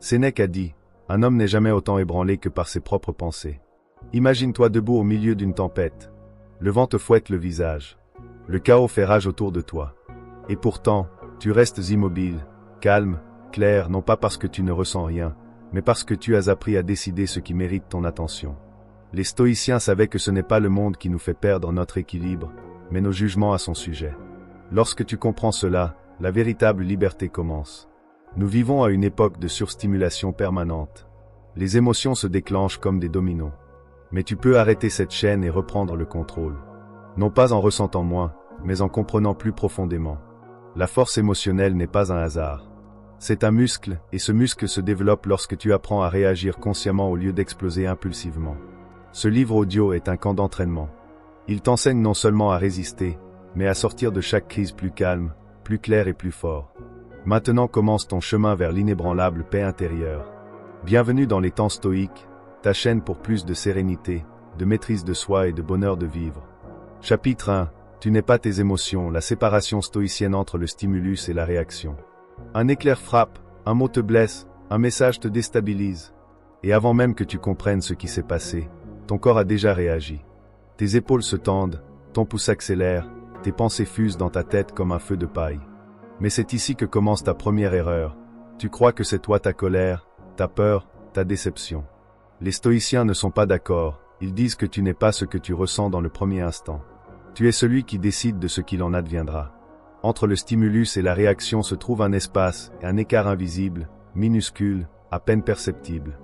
Sénèque a dit, un homme n'est jamais autant ébranlé que par ses propres pensées. Imagine-toi debout au milieu d'une tempête. Le vent te fouette le visage. Le chaos fait rage autour de toi. Et pourtant, tu restes immobile, calme, clair, non pas parce que tu ne ressens rien, mais parce que tu as appris à décider ce qui mérite ton attention. Les stoïciens savaient que ce n'est pas le monde qui nous fait perdre notre équilibre, mais nos jugements à son sujet. Lorsque tu comprends cela, la véritable liberté commence. Nous vivons à une époque de surstimulation permanente. Les émotions se déclenchent comme des dominos. Mais tu peux arrêter cette chaîne et reprendre le contrôle. Non pas en ressentant moins, mais en comprenant plus profondément. La force émotionnelle n'est pas un hasard. C'est un muscle, et ce muscle se développe lorsque tu apprends à réagir consciemment au lieu d'exploser impulsivement. Ce livre audio est un camp d'entraînement. Il t'enseigne non seulement à résister, mais à sortir de chaque crise plus calme, plus clair et plus fort. Maintenant commence ton chemin vers l'inébranlable paix intérieure. Bienvenue dans les temps stoïques, ta chaîne pour plus de sérénité, de maîtrise de soi et de bonheur de vivre. Chapitre 1. Tu n'es pas tes émotions, la séparation stoïcienne entre le stimulus et la réaction. Un éclair frappe, un mot te blesse, un message te déstabilise. Et avant même que tu comprennes ce qui s'est passé, ton corps a déjà réagi. Tes épaules se tendent, ton pouce accélère, tes pensées fusent dans ta tête comme un feu de paille. Mais c'est ici que commence ta première erreur. Tu crois que c'est toi ta colère, ta peur, ta déception. Les stoïciens ne sont pas d'accord, ils disent que tu n'es pas ce que tu ressens dans le premier instant. Tu es celui qui décide de ce qu'il en adviendra. Entre le stimulus et la réaction se trouve un espace, un écart invisible, minuscule, à peine perceptible.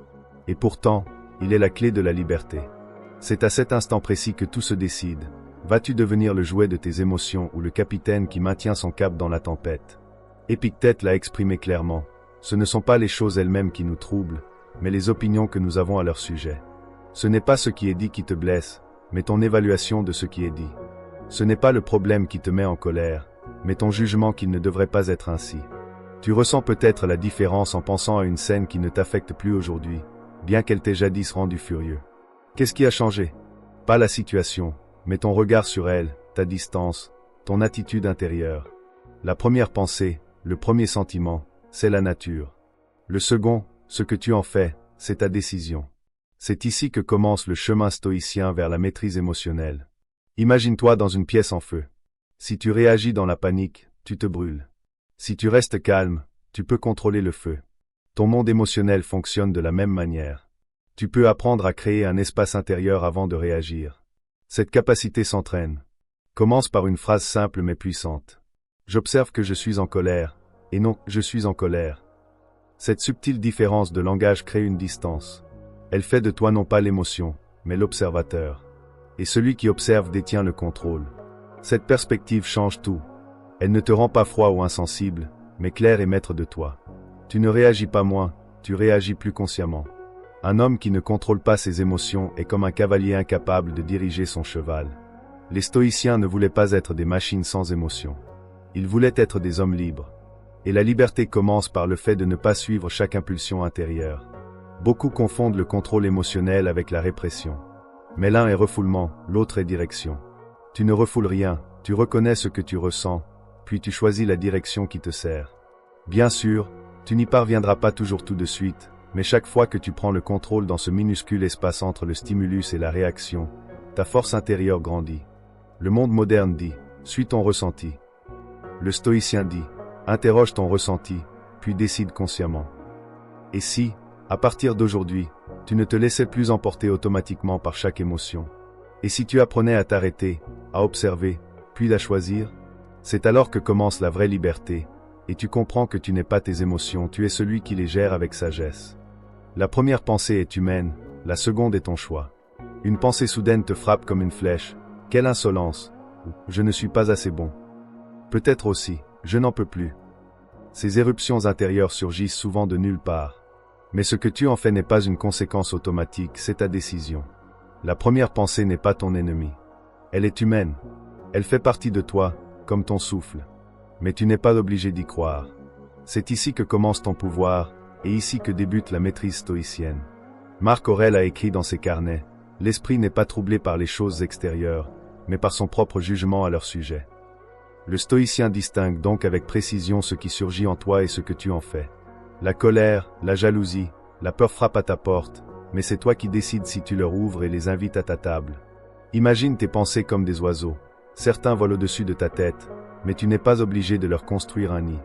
Et pourtant, il est la clé de la liberté. C'est à cet instant précis que tout se décide. Vas-tu devenir le jouet de tes émotions ou le capitaine qui maintient son cap dans la tempête? Épictète l'a exprimé clairement. Ce ne sont pas les choses elles-mêmes qui nous troublent, mais les opinions que nous avons à leur sujet. Ce n'est pas ce qui est dit qui te blesse, mais ton évaluation de ce qui est dit. Ce n'est pas le problème qui te met en colère, mais ton jugement qu'il ne devrait pas être ainsi. Tu ressens peut-être la différence en pensant à une scène qui ne t'affecte plus aujourd'hui, bien qu'elle t'ait jadis rendu furieux. Qu'est-ce qui a changé? Pas la situation, mais ton regard sur elle, ta distance, ton attitude intérieure. La première pensée, le premier sentiment, c'est la nature. Le second, ce que tu en fais, c'est ta décision. C'est ici que commence le chemin stoïcien vers la maîtrise émotionnelle. Imagine-toi dans une pièce en feu. Si tu réagis dans la panique, tu te brûles. Si tu restes calme, tu peux contrôler le feu. Ton monde émotionnel fonctionne de la même manière. Tu peux apprendre à créer un espace intérieur avant de réagir. Cette capacité s'entraîne. Commence par une phrase simple mais puissante. J'observe que je suis en colère, et non, je suis en colère. Cette subtile différence de langage crée une distance. Elle fait de toi non pas l'émotion, mais l'observateur. Et celui qui observe détient le contrôle. Cette perspective change tout. Elle ne te rend pas froid ou insensible, mais clair et maître de toi. Tu ne réagis pas moins, tu réagis plus consciemment. Un homme qui ne contrôle pas ses émotions est comme un cavalier incapable de diriger son cheval. Les stoïciens ne voulaient pas être des machines sans émotion. Ils voulaient être des hommes libres. Et la liberté commence par le fait de ne pas suivre chaque impulsion intérieure. Beaucoup confondent le contrôle émotionnel avec la répression. Mais l'un est refoulement, l'autre est direction. Tu ne refoules rien, tu reconnais ce que tu ressens, puis tu choisis la direction qui te sert. Bien sûr, tu n'y parviendras pas toujours tout de suite, mais chaque fois que tu prends le contrôle dans ce minuscule espace entre le stimulus et la réaction, ta force intérieure grandit. Le monde moderne dit, suis ton ressenti. Le stoïcien dit, interroge ton ressenti, puis décide consciemment. Et si, à partir d'aujourd'hui, tu ne te laissais plus emporter automatiquement par chaque émotion? Et si tu apprenais à t'arrêter, à observer, puis à choisir? C'est alors que commence la vraie liberté, et tu comprends que tu n'es pas tes émotions, tu es celui qui les gère avec sagesse. La première pensée est humaine, la seconde est ton choix. Une pensée soudaine te frappe comme une flèche. Quelle insolence! Ou, je ne suis pas assez bon. Peut-être aussi, je n'en peux plus. Ces éruptions intérieures surgissent souvent de nulle part. Mais ce que tu en fais n'est pas une conséquence automatique, c'est ta décision. La première pensée n'est pas ton ennemi. Elle est humaine. Elle fait partie de toi, comme ton souffle. Mais tu n'es pas obligé d'y croire. C'est ici que commence ton pouvoir, et ici que débute la maîtrise stoïcienne. Marc Aurèle a écrit dans ses carnets, « L'esprit n'est pas troublé par les choses extérieures, mais par son propre jugement à leur sujet. » Le stoïcien distingue donc avec précision ce qui surgit en toi et ce que tu en fais. La colère, la jalousie, la peur frappent à ta porte, mais c'est toi qui décides si tu leur ouvres et les invites à ta table. Imagine tes pensées comme des oiseaux. Certains volent au-dessus de ta tête, mais tu n'es pas obligé de leur construire un nid.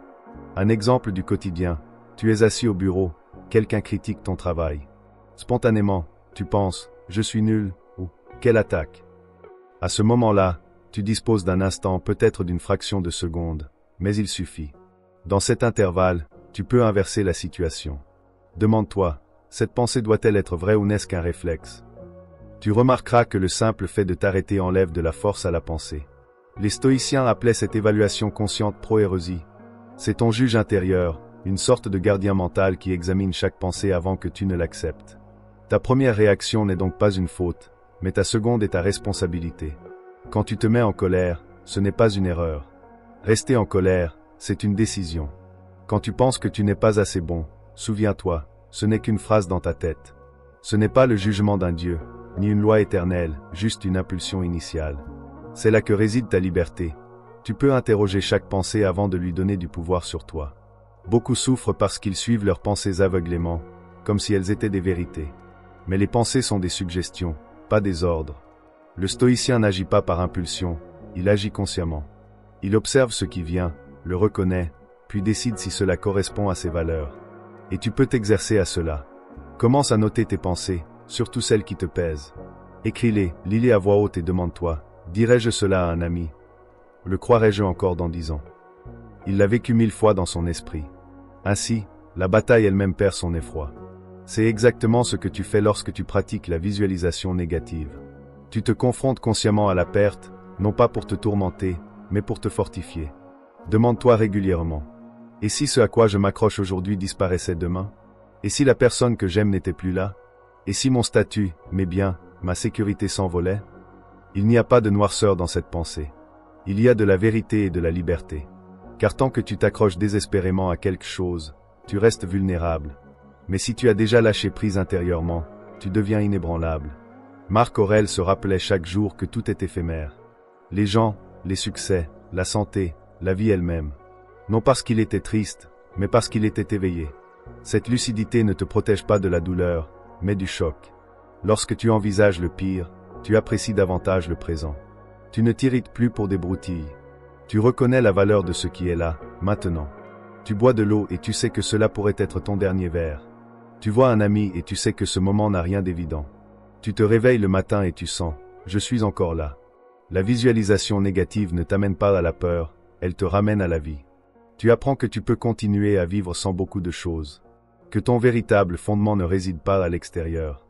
Un exemple du quotidien. Tu es assis au bureau, quelqu'un critique ton travail. Spontanément, tu penses « je suis nul » ou « quelle attaque ». À ce moment-là, tu disposes d'un instant, peut-être d'une fraction de seconde, mais il suffit. Dans cet intervalle, tu peux inverser la situation. Demande-toi, cette pensée doit-elle être vraie ou n'est-ce qu'un réflexe? Tu remarqueras que le simple fait de t'arrêter enlève de la force à la pensée. Les stoïciens appelaient cette évaluation consciente proérésie. C'est ton juge intérieur, une sorte de gardien mental qui examine chaque pensée avant que tu ne l'acceptes. Ta première réaction n'est donc pas une faute, mais ta seconde est ta responsabilité. Quand tu te mets en colère, ce n'est pas une erreur. Rester en colère, c'est une décision. Quand tu penses que tu n'es pas assez bon, souviens-toi, ce n'est qu'une phrase dans ta tête. Ce n'est pas le jugement d'un Dieu, ni une loi éternelle, juste une impulsion initiale. C'est là que réside ta liberté. Tu peux interroger chaque pensée avant de lui donner du pouvoir sur toi. Beaucoup souffrent parce qu'ils suivent leurs pensées aveuglément, comme si elles étaient des vérités. Mais les pensées sont des suggestions, pas des ordres. Le stoïcien n'agit pas par impulsion, il agit consciemment. Il observe ce qui vient, le reconnaît, puis décide si cela correspond à ses valeurs. Et tu peux t'exercer à cela. Commence à noter tes pensées, surtout celles qui te pèsent. Écris-les, lis-les à voix haute et demande-toi, dirais-je cela à un ami? Le croirais-je encore dans 10 ans? Il l'a vécu 1000 fois dans son esprit. Ainsi, la bataille elle-même perd son effroi. C'est exactement ce que tu fais lorsque tu pratiques la visualisation négative. Tu te confrontes consciemment à la perte, non pas pour te tourmenter, mais pour te fortifier. Demande-toi régulièrement. Et si ce à quoi je m'accroche aujourd'hui disparaissait demain? Et si la personne que j'aime n'était plus là? Et si mon statut, mes biens, ma sécurité s'envolait? Il n'y a pas de noirceur dans cette pensée. Il y a de la vérité et de la liberté. Car tant que tu t'accroches désespérément à quelque chose, tu restes vulnérable. Mais si tu as déjà lâché prise intérieurement, tu deviens inébranlable. Marc Aurèle se rappelait chaque jour que tout est éphémère. Les gens, les succès, la santé, la vie elle-même. Non parce qu'il était triste, mais parce qu'il était éveillé. Cette lucidité ne te protège pas de la douleur, mais du choc. Lorsque tu envisages le pire, tu apprécies davantage le présent. Tu ne t'irrites plus pour des broutilles. Tu reconnais la valeur de ce qui est là, maintenant. Tu bois de l'eau et tu sais que cela pourrait être ton dernier verre. Tu vois un ami et tu sais que ce moment n'a rien d'évident. Tu te réveilles le matin et tu sens « je suis encore là ». La visualisation négative ne t'amène pas à la peur, elle te ramène à la vie. Tu apprends que tu peux continuer à vivre sans beaucoup de choses. Que ton véritable fondement ne réside pas à l'extérieur.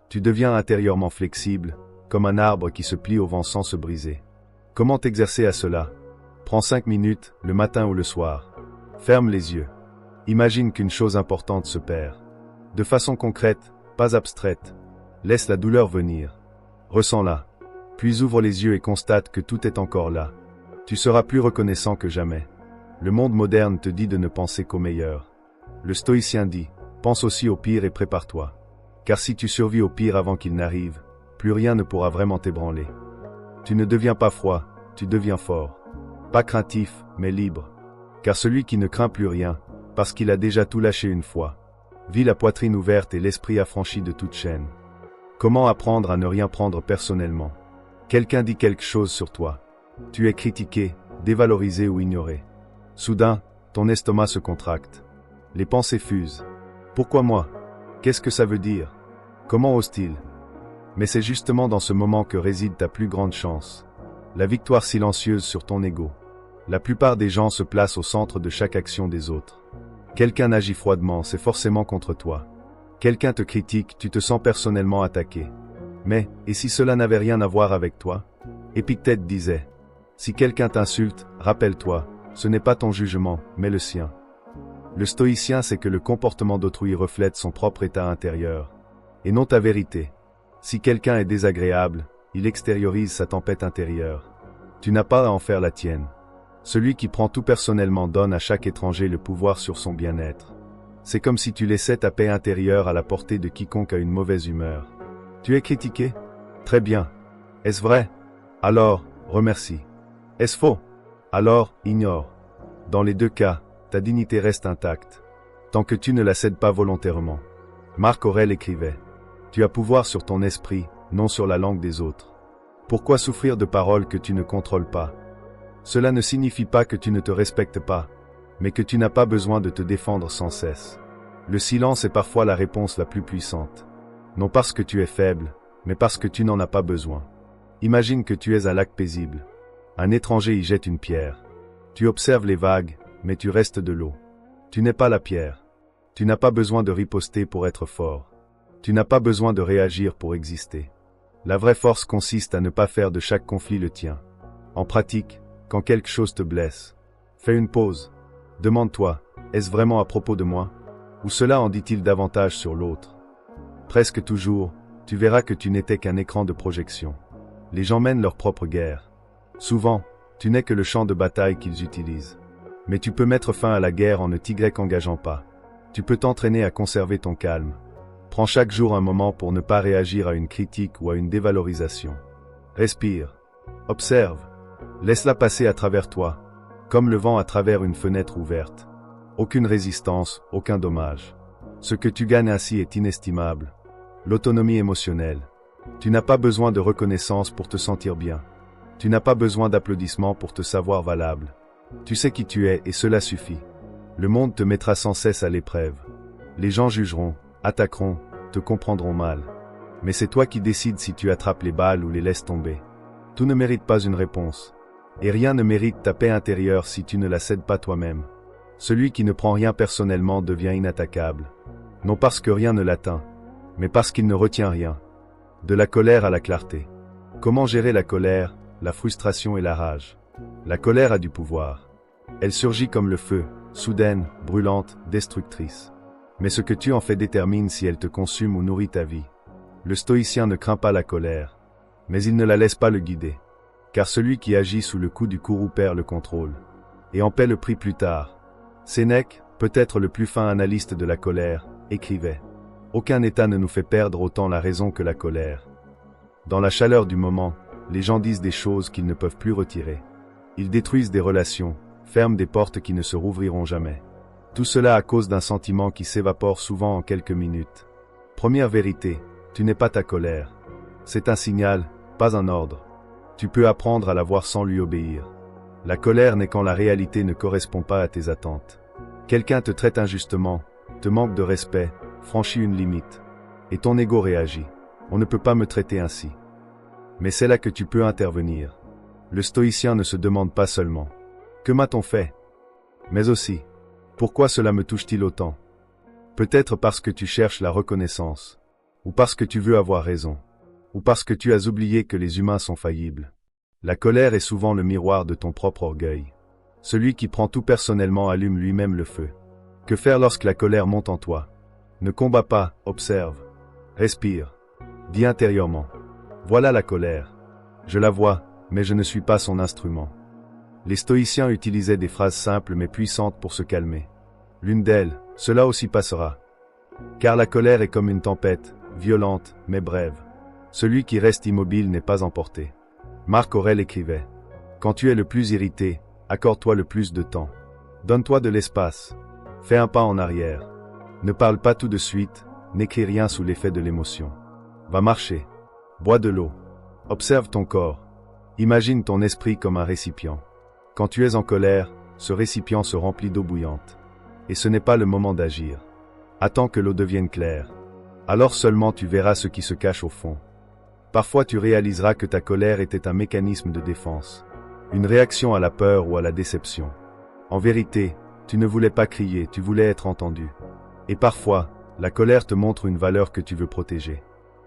Tu deviens intérieurement flexible, comme un arbre qui se plie au vent sans se briser. Comment t'exercer à cela? Prends 5 minutes, le matin ou le soir. Ferme les yeux. Imagine qu'une chose importante se perd. De façon concrète, pas abstraite. Laisse la douleur venir. Ressens-la. Puis ouvre les yeux et constate que tout est encore là. Tu seras plus reconnaissant que jamais. Le monde moderne te dit de ne penser qu'au meilleur. Le stoïcien dit, pense aussi au pire et prépare-toi. Car si tu survis au pire avant qu'il n'arrive, plus rien ne pourra vraiment t'ébranler. Tu ne deviens pas froid, tu deviens fort. Pas craintif, mais libre. Car celui qui ne craint plus rien, parce qu'il a déjà tout lâché une fois, vit la poitrine ouverte et l'esprit affranchi de toute chaîne. Comment apprendre à ne rien prendre personnellement? Quelqu'un dit quelque chose sur toi. Tu es critiqué, dévalorisé ou ignoré. Soudain, ton estomac se contracte. Les pensées fusent. Pourquoi moi? Qu'est-ce que ça veut dire? Comment ose-t-il? Mais c'est justement dans ce moment que réside ta plus grande chance. La victoire silencieuse sur ton ego. La plupart des gens se placent au centre de chaque action des autres. Quelqu'un agit froidement, c'est forcément contre toi. Quelqu'un te critique, tu te sens personnellement attaqué. Mais, et si cela n'avait rien à voir avec toi? Épictète disait, si quelqu'un t'insulte, rappelle-toi, ce n'est pas ton jugement, mais le sien. Le stoïcien sait que le comportement d'autrui reflète son propre état intérieur, et non ta vérité. Si quelqu'un est désagréable, il extériorise sa tempête intérieure. Tu n'as pas à en faire la tienne. Celui qui prend tout personnellement donne à chaque étranger le pouvoir sur son bien-être. C'est comme si tu laissais ta paix intérieure à la portée de quiconque a une mauvaise humeur. Tu es critiqué? Très bien. Est-ce vrai? Alors, remercie. Est-ce faux? Alors, ignore. Dans les deux cas, ta dignité reste intacte. tant que tu ne la cèdes pas volontairement. Marc Aurèle écrivait: Tu as pouvoir sur ton esprit, non sur la langue des autres. Pourquoi souffrir de paroles que tu ne contrôles pas? Cela ne signifie pas que tu ne te respectes pas, mais que tu n'as pas besoin de te défendre sans cesse. Le silence est parfois la réponse la plus puissante. Non parce que tu es faible, mais parce que tu n'en as pas besoin. Imagine que tu es un lac paisible. Un étranger y jette une pierre. Tu observes les vagues, mais tu restes de l'eau. Tu n'es pas la pierre. Tu n'as pas besoin de riposter pour être fort. Tu n'as pas besoin de réagir pour exister. La vraie force consiste à ne pas faire de chaque conflit le tien. En pratique, quand quelque chose te blesse, fais une pause. Demande-toi, est-ce vraiment à propos de moi? Ou cela en dit-il davantage sur l'autre? Presque toujours, tu verras que tu n'étais qu'un écran de projection. Les gens mènent leur propre guerre. Souvent, tu n'es que le champ de bataille qu'ils utilisent. Mais tu peux mettre fin à la guerre en ne t'engageant pas. Tu peux t'entraîner à conserver ton calme. Prends chaque jour un moment pour ne pas réagir à une critique ou à une dévalorisation. Respire. Observe. Laisse-la passer à travers toi, comme le vent à travers une fenêtre ouverte. Aucune résistance, aucun dommage. Ce que tu gagnes ainsi est inestimable. L'autonomie émotionnelle. Tu n'as pas besoin de reconnaissance pour te sentir bien. Tu n'as pas besoin d'applaudissements pour te savoir valable. Tu sais qui tu es et cela suffit. Le monde te mettra sans cesse à l'épreuve. Les gens jugeront, attaqueront, te comprendront mal. Mais c'est toi qui décides si tu attrapes les balles ou les laisses tomber. Tout ne mérite pas une réponse. Et rien ne mérite ta paix intérieure si tu ne la cèdes pas toi-même. Celui qui ne prend rien personnellement devient inattaquable. Non parce que rien ne l'atteint, mais parce qu'il ne retient rien. De la colère à la clarté. Comment gérer la colère, la frustration et la rage? La colère a du pouvoir. Elle surgit comme le feu, soudaine, brûlante, destructrice. Mais ce que tu en fais détermine si elle te consume ou nourrit ta vie. Le stoïcien ne craint pas la colère, mais il ne la laisse pas le guider. Car celui qui agit sous le coup du courroux perd le contrôle, et en paie le prix plus tard. Sénèque, peut-être le plus fin analyste de la colère, écrivait: Aucun état ne nous fait perdre autant la raison que la colère. Dans la chaleur du moment, les gens disent des choses qu'ils ne peuvent plus retirer. Ils détruisent des relations, ferment des portes qui ne se rouvriront jamais. Tout cela à cause d'un sentiment qui s'évapore souvent en quelques minutes. Première vérité, tu n'es pas ta colère. C'est un signal, pas un ordre. Tu peux apprendre à la voir sans lui obéir. La colère n'est quand la réalité ne correspond pas à tes attentes. Quelqu'un te traite injustement, te manque de respect, franchit une limite. Et ton ego réagit. On ne peut pas me traiter ainsi. Mais c'est là que tu peux intervenir. Le stoïcien ne se demande pas seulement: que m'a-t-on fait? Mais aussi: pourquoi cela me touche-t-il autant? Peut-être parce que tu cherches la reconnaissance, ou parce que tu veux avoir raison, ou parce que tu as oublié que les humains sont faillibles. La colère est souvent le miroir de ton propre orgueil. Celui qui prend tout personnellement allume lui-même le feu. Que faire lorsque la colère monte en toi? Ne combats pas, observe. Respire. Dis intérieurement: voilà la colère. Je la vois, mais je ne suis pas son instrument. Les stoïciens utilisaient des phrases simples mais puissantes pour se calmer. L'une d'elles: cela aussi passera. Car la colère est comme une tempête, violente, mais brève. Celui qui reste immobile n'est pas emporté. Marc Aurèle écrivait: quand tu es le plus irrité, accorde-toi le plus de temps. Donne-toi de l'espace. Fais un pas en arrière. Ne parle pas tout de suite, n'écris rien sous l'effet de l'émotion. Va marcher. Bois de l'eau. Observe ton corps. Imagine ton esprit comme un récipient. Quand tu es en colère, ce récipient se remplit d'eau bouillante. Et ce n'est pas le moment d'agir. Attends que l'eau devienne claire. Alors seulement tu verras ce qui se cache au fond. Parfois tu réaliseras que ta colère était un mécanisme de défense. Une réaction à la peur ou à la déception. En vérité, tu ne voulais pas crier, tu voulais être entendu. Et parfois, la colère te montre une valeur que tu veux protéger.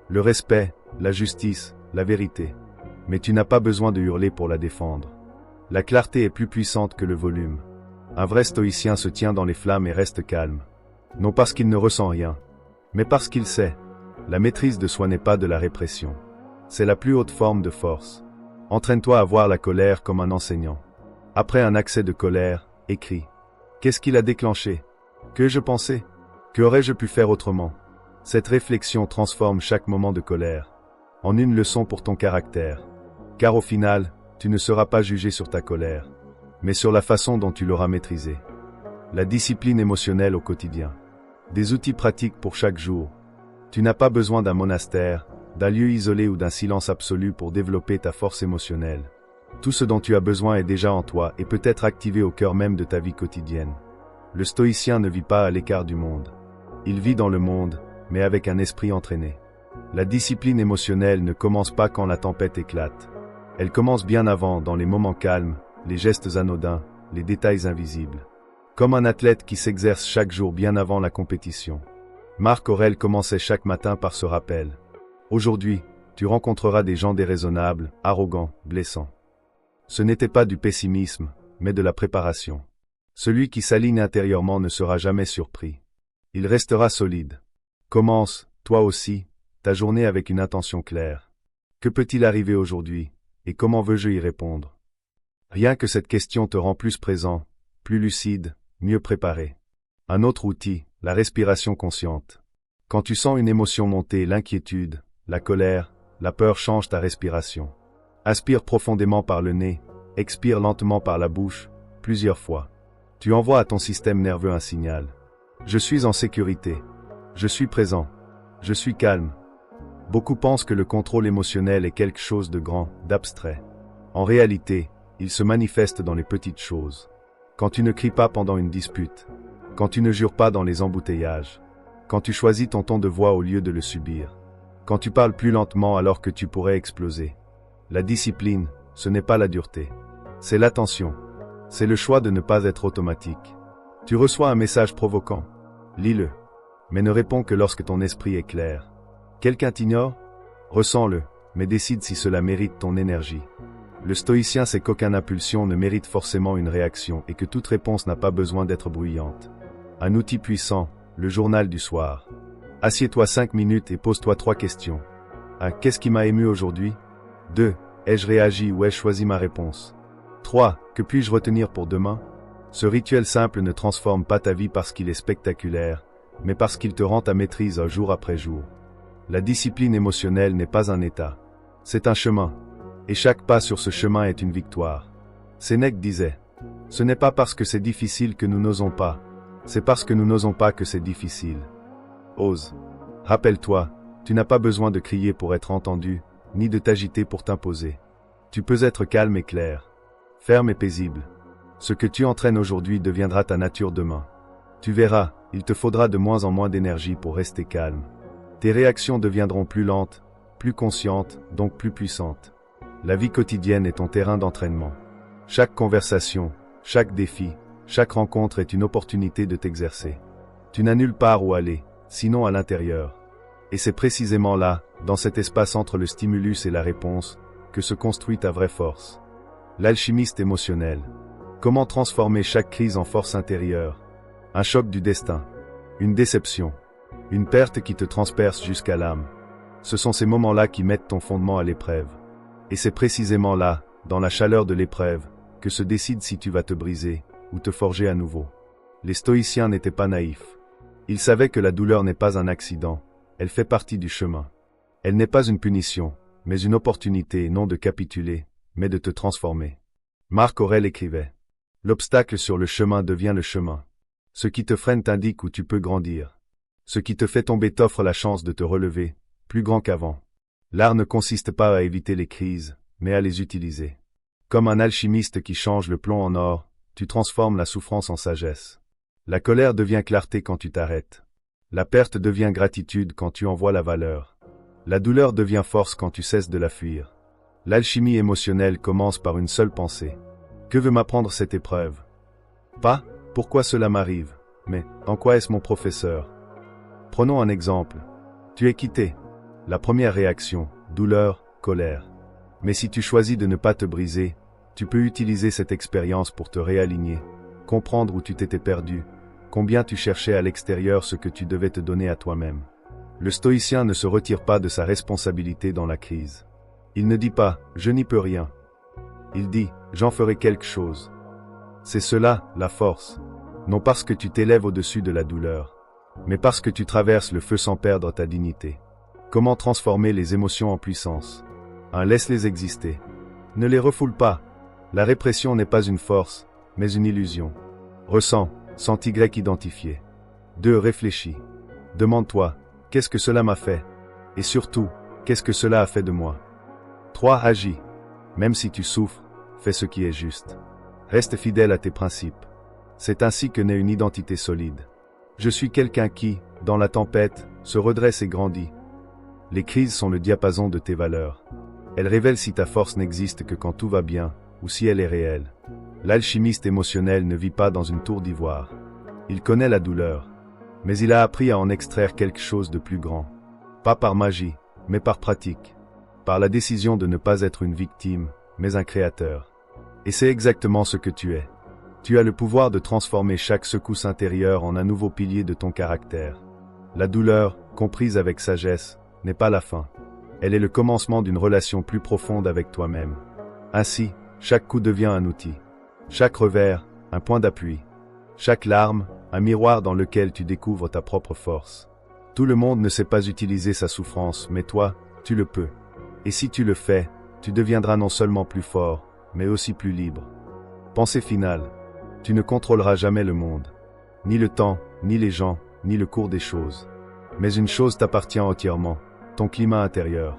Le respect, la justice, la vérité. Mais tu n'as pas besoin de hurler pour la défendre. La clarté est plus puissante que le volume. Un vrai stoïcien se tient dans les flammes et reste calme. Non parce qu'il ne ressent rien, mais parce qu'il sait. La maîtrise de soi n'est pas de la répression. C'est la plus haute forme de force. Entraîne-toi à voir la colère comme un enseignant. Après un accès de colère, écris. Qu'est-ce qui l'a déclenché? Que je pensais? Que aurais-je pu faire autrement? Cette réflexion transforme chaque moment de colère en une leçon pour ton caractère. Car au final, tu ne seras pas jugé sur ta colère, mais sur la façon dont tu l'auras maîtrisée. La discipline émotionnelle au quotidien. Des outils pratiques pour chaque jour. Tu n'as pas besoin d'un monastère, d'un lieu isolé ou d'un silence absolu pour développer ta force émotionnelle. Tout ce dont tu as besoin est déjà en toi et peut être activé au cœur même de ta vie quotidienne. Le stoïcien ne vit pas à l'écart du monde. Il vit dans le monde, mais avec un esprit entraîné. La discipline émotionnelle ne commence pas quand la tempête éclate. Elle commence bien avant, dans les moments calmes, les gestes anodins, les détails invisibles. Comme un athlète qui s'exerce chaque jour bien avant la compétition. Marc Aurèle commençait chaque matin par ce rappel. Aujourd'hui, tu rencontreras des gens déraisonnables, arrogants, blessants. Ce n'était pas du pessimisme, mais de la préparation. Celui qui s'aligne intérieurement ne sera jamais surpris. Il restera solide. Commence, toi aussi, ta journée avec une intention claire. Que peut-il arriver aujourd'hui, et comment veux-je y répondre? Rien que cette question te rend plus présent, plus lucide, mieux préparé. Un autre outil, la respiration consciente. Quand tu sens une émotion monter, l'inquiétude, la colère, la peur, change ta respiration. Aspire profondément par le nez, expire lentement par la bouche, plusieurs fois. Tu envoies à ton système nerveux un signal. Je suis en sécurité. Je suis présent. Je suis calme. Beaucoup pensent que le contrôle émotionnel est quelque chose de grand, d'abstrait. En réalité, il se manifeste dans les petites choses. Quand tu ne cries pas pendant une dispute. Quand tu ne jures pas dans les embouteillages. Quand tu choisis ton ton de voix au lieu de le subir. Quand tu parles plus lentement alors que tu pourrais exploser. La discipline, ce n'est pas la dureté. C'est l'attention. C'est le choix de ne pas être automatique. Tu reçois un message provoquant. Lis-le. Mais ne réponds que lorsque ton esprit est clair. Quelqu'un t'ignore? Ressens-le, mais décide si cela mérite ton énergie. Le stoïcien sait qu'aucune impulsion ne mérite forcément une réaction et que toute réponse n'a pas besoin d'être bruyante. Un outil puissant, le journal du soir. Assieds-toi 5 minutes et pose-toi 3 questions. 1. Qu'est-ce qui m'a ému aujourd'hui? 2. Ai-je réagi ou ai-je choisi ma réponse? 3. Que puis-je retenir pour demain? Ce rituel simple ne transforme pas ta vie parce qu'il est spectaculaire, mais parce qu'il te rend ta maîtrise jour après jour. La discipline émotionnelle n'est pas un état. C'est un chemin. Et chaque pas sur ce chemin est une victoire. Sénèque disait, « Ce n'est pas parce que c'est difficile que nous n'osons pas, c'est parce que nous n'osons pas que c'est difficile. » Ose. Rappelle-toi, tu n'as pas besoin de crier pour être entendu, ni de t'agiter pour t'imposer. Tu peux être calme et clair, ferme et paisible. Ce que tu entraînes aujourd'hui deviendra ta nature demain. Tu verras, il te faudra de moins en moins d'énergie pour rester calme. Tes réactions deviendront plus lentes, plus conscientes, donc plus puissantes. La vie quotidienne est ton terrain d'entraînement. Chaque conversation, chaque défi, chaque rencontre est une opportunité de t'exercer. Tu n'as nulle part où aller, sinon à l'intérieur. Et c'est précisément là, dans cet espace entre le stimulus et la réponse, que se construit ta vraie force. L'alchimiste émotionnel. Comment transformer chaque crise en force intérieure? Un choc du destin. Une déception. Une perte qui te transperce jusqu'à l'âme. Ce sont ces moments-là qui mettent ton fondement à l'épreuve. Et c'est précisément là, dans la chaleur de l'épreuve, que se décide si tu vas te briser, ou te forger à nouveau. Les stoïciens n'étaient pas naïfs. Ils savaient que la douleur n'est pas un accident, elle fait partie du chemin. Elle n'est pas une punition, mais une opportunité non de capituler, mais de te transformer. Marc Aurèle écrivait, « L'obstacle sur le chemin devient le chemin. Ce qui te freine t'indique où tu peux grandir. Ce qui te fait tomber t'offre la chance de te relever, plus grand qu'avant. L'art ne consiste pas à éviter les crises, mais à les utiliser. Comme un alchimiste qui change le plomb en or, tu transformes la souffrance en sagesse. La colère devient clarté quand tu t'arrêtes. La perte devient gratitude quand tu en vois la valeur. La douleur devient force quand tu cesses de la fuir. L'alchimie émotionnelle commence par une seule pensée. Que veut m'apprendre cette épreuve? Pas « pourquoi cela m'arrive ?» mais « en quoi est-ce mon professeur ?» Prenons un exemple. Tu es quitté. La première réaction, douleur, colère. Mais si tu choisis de ne pas te briser, tu peux utiliser cette expérience pour te réaligner, comprendre où tu t'étais perdu, combien tu cherchais à l'extérieur ce que tu devais te donner à toi-même. Le stoïcien ne se retire pas de sa responsabilité dans la crise. Il ne dit pas « je n'y peux rien ». Il dit « j'en ferai quelque chose ». C'est cela, la force. Non parce que tu t'élèves au-dessus de la douleur, mais parce que tu traverses le feu sans perdre ta dignité. Comment transformer les émotions en puissance? Laisse-les exister. Ne les refoule pas. La répression n'est pas une force, mais une illusion. Ressens, sans Y identifié. 2. Réfléchis. Demande-toi, qu'est-ce que cela m'a fait? Et surtout, qu'est-ce que cela a fait de moi? 3. Agis. Même si tu souffres, fais ce qui est juste. Reste fidèle à tes principes. C'est ainsi que naît une identité solide. Je suis quelqu'un qui, dans la tempête, se redresse et grandit. Les crises sont le diapason de tes valeurs. Elles révèlent si ta force n'existe que quand tout va bien, ou si elle est réelle. L'alchimiste émotionnel ne vit pas dans une tour d'ivoire. Il connaît la douleur, mais il a appris à en extraire quelque chose de plus grand. Pas par magie, mais par pratique. Par la décision de ne pas être une victime, mais un créateur. Et c'est exactement ce que tu es. Tu as le pouvoir de transformer chaque secousse intérieure en un nouveau pilier de ton caractère. La douleur, comprise avec sagesse, n'est pas la fin. Elle est le commencement d'une relation plus profonde avec toi-même. Ainsi, chaque coup devient un outil. Chaque revers, un point d'appui. Chaque larme, un miroir dans lequel tu découvres ta propre force. Tout le monde ne sait pas utiliser sa souffrance, mais toi, tu le peux. Et si tu le fais, tu deviendras non seulement plus fort, mais aussi plus libre. Pensée finale. Tu ne contrôleras jamais le monde. Ni le temps, ni les gens, ni le cours des choses. Mais une chose t'appartient entièrement, ton climat intérieur.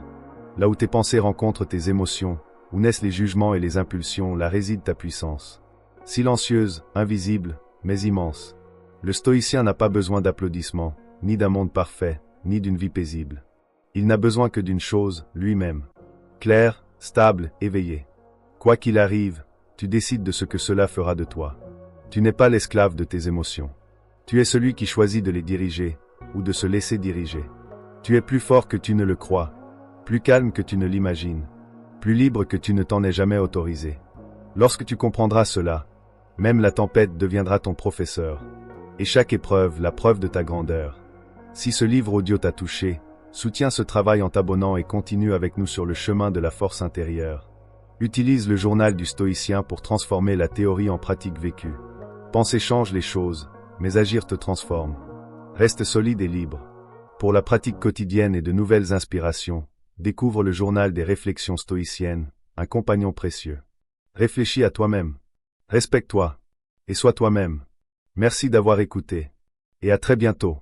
Là où tes pensées rencontrent tes émotions, où naissent les jugements et les impulsions, là réside ta puissance. Silencieuse, invisible, mais immense. Le stoïcien n'a pas besoin d'applaudissements, ni d'un monde parfait, ni d'une vie paisible. Il n'a besoin que d'une chose, lui-même. Clair, stable, éveillé. Quoi qu'il arrive, tu décides de ce que cela fera de toi. Tu n'es pas l'esclave de tes émotions. Tu es celui qui choisit de les diriger, ou de se laisser diriger. Tu es plus fort que tu ne le crois, plus calme que tu ne l'imagines, plus libre que tu ne t'en es jamais autorisé. Lorsque tu comprendras cela, même la tempête deviendra ton professeur, et chaque épreuve la preuve de ta grandeur. Si ce livre audio t'a touché, soutiens ce travail en t'abonnant et continue avec nous sur le chemin de la force intérieure. Utilise le journal du stoïcien pour transformer la théorie en pratique vécue. Penser change les choses, mais agir te transforme. Reste solide et libre. Pour la pratique quotidienne et de nouvelles inspirations, découvre le journal des réflexions stoïciennes, un compagnon précieux. Réfléchis à toi-même. Respecte-toi. Et sois toi-même. Merci d'avoir écouté. Et à très bientôt.